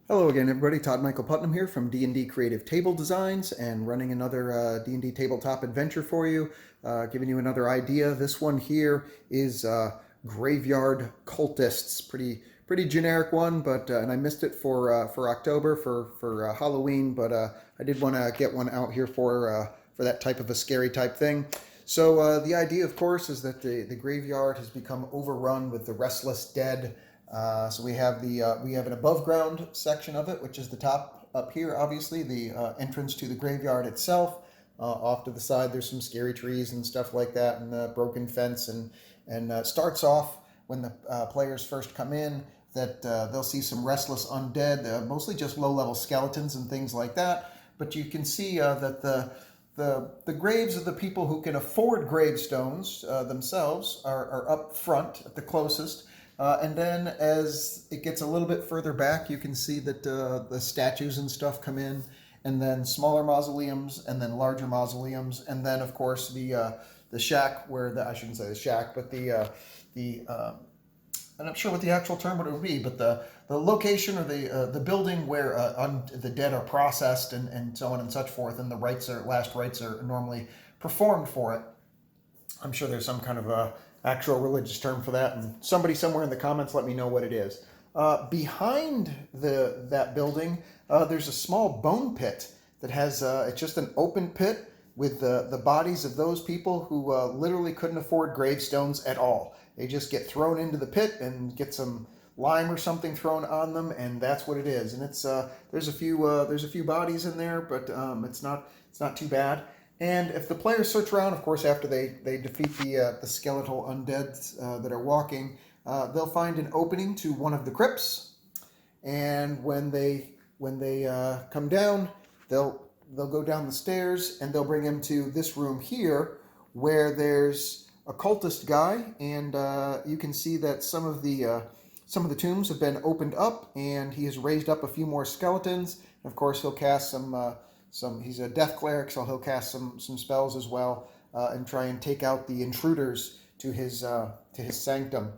Hello again, everybody. Todd Michael Putnam here from D&D Creative Table Designs and running another D&D tabletop adventure for you, giving you another idea. This one here is Graveyard Cultists. Pretty generic one, but and I missed it for October for Halloween, but I did want to get one out here for that type of a scary type thing. So the idea, of course, is that the graveyard has become overrun with the restless dead. So we have an above ground section of it, which is the top up here. Obviously, the entrance to the graveyard itself. Off to the side, there's some scary trees and stuff like that, and a broken fence. And starts off when the players first come in that they'll see some restless undead, mostly just low level skeletons and things like that. But you can see that the graves of the people who can afford gravestones themselves are up front at the closest. And then as it gets a little bit further back, you can see that the statues and stuff come in, and then smaller mausoleums, and then larger mausoleums, and then of course the shack where I shouldn't say the shack, but I'm not sure what the actual term would be, but the location or the building where the dead are processed and so on and such forth, and the last rites are normally performed for it. I'm sure there's some kind of a actual religious term for that, and somebody somewhere in the comments let me know what it is. Behind that building, there's a small bone pit that has it's just an open pit with the bodies of those people who literally couldn't afford gravestones at all. They just get thrown into the pit and get some lime or something thrown on them, and that's what it is. And it's there's a few bodies in there, but it's not too bad. And if the players search around, of course, after they defeat the skeletal undeads that are walking, they'll find an opening to one of the crypts. And when they come down, they'll go down the stairs and they'll bring them to this room here, where there's a cultist guy, and you can see that some of the tombs have been opened up, and he has raised up a few more skeletons. And of course, he'll cast he's a death cleric, so he'll cast some spells as well, and try and take out the intruders to his sanctum.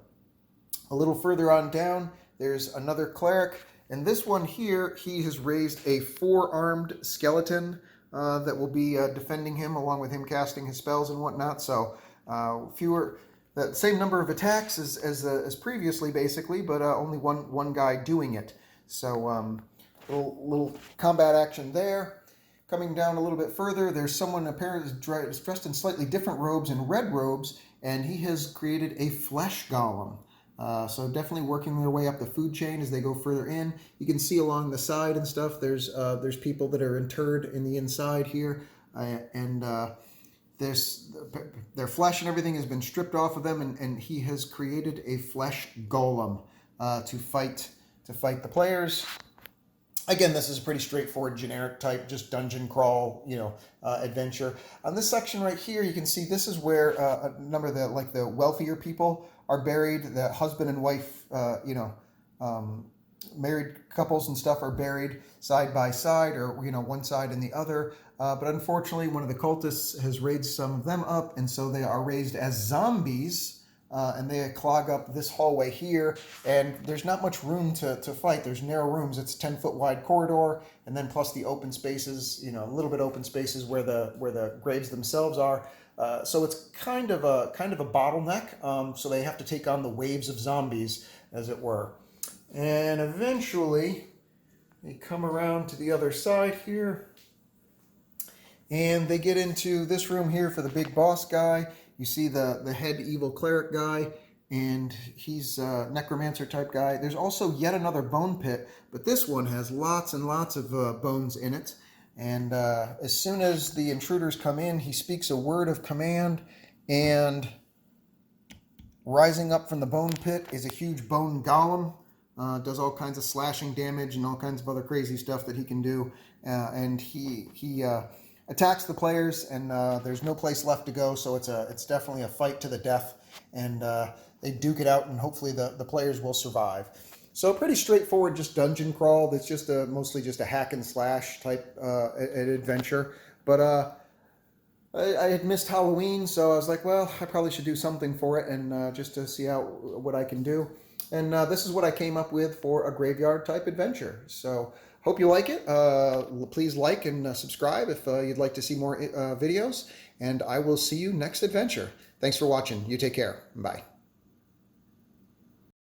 A little further on down, there's another cleric, and this one here, he has raised a 4-armed skeleton that will be defending him, along with him casting his spells and whatnot. So the same number of attacks as previously, basically, but only one guy doing it. So little combat action there. Coming down a little bit further, there's someone apparently dressed in slightly different robes, in red robes, and he has created a flesh golem. So definitely working their way up the food chain as they go further in. You can see along the side and stuff, there's people that are interred in the inside here, and their flesh and everything has been stripped off of them, and he has created a flesh golem to fight the players. Again, this is a pretty straightforward, generic type, just dungeon crawl, adventure. On this section right here, you can see this is where a number of the wealthier people are buried. The husband and wife, married couples and stuff are buried side by side, or one side and the other. But unfortunately, one of the cultists has raised some of them up, and so they are raised as zombies. And they clog up this hallway here, and there's not much room to fight. There's narrow rooms. It's a 10-foot wide corridor, and then plus the open spaces, a little bit open spaces where the graves themselves are. So it's kind of a bottleneck. So they have to take on the waves of zombies, as it were. And eventually, they come around to the other side here, and they get into this room here for the big boss guy. You see the head evil cleric guy, and he's a necromancer type guy. There's also yet another bone pit, but this one has lots and lots of bones in it. And as soon as the intruders come in, he speaks a word of command, and rising up from the bone pit is a huge bone golem. Does all kinds of slashing damage and all kinds of other crazy stuff that he can do. And he attacks the players, and there's no place left to go, so it's definitely a fight to the death, and they duke it out, and hopefully the players will survive. So pretty straightforward, just dungeon crawl. That's just mostly just a hack and slash type adventure. But I had missed Halloween, so I was like, well, I probably should do something for it, and just to see what I can do. And this is what I came up with for a graveyard type adventure. So hope you like it. Please like and subscribe if you'd like to see more videos. And I will see you next adventure. Thanks for watching. You take care. Bye.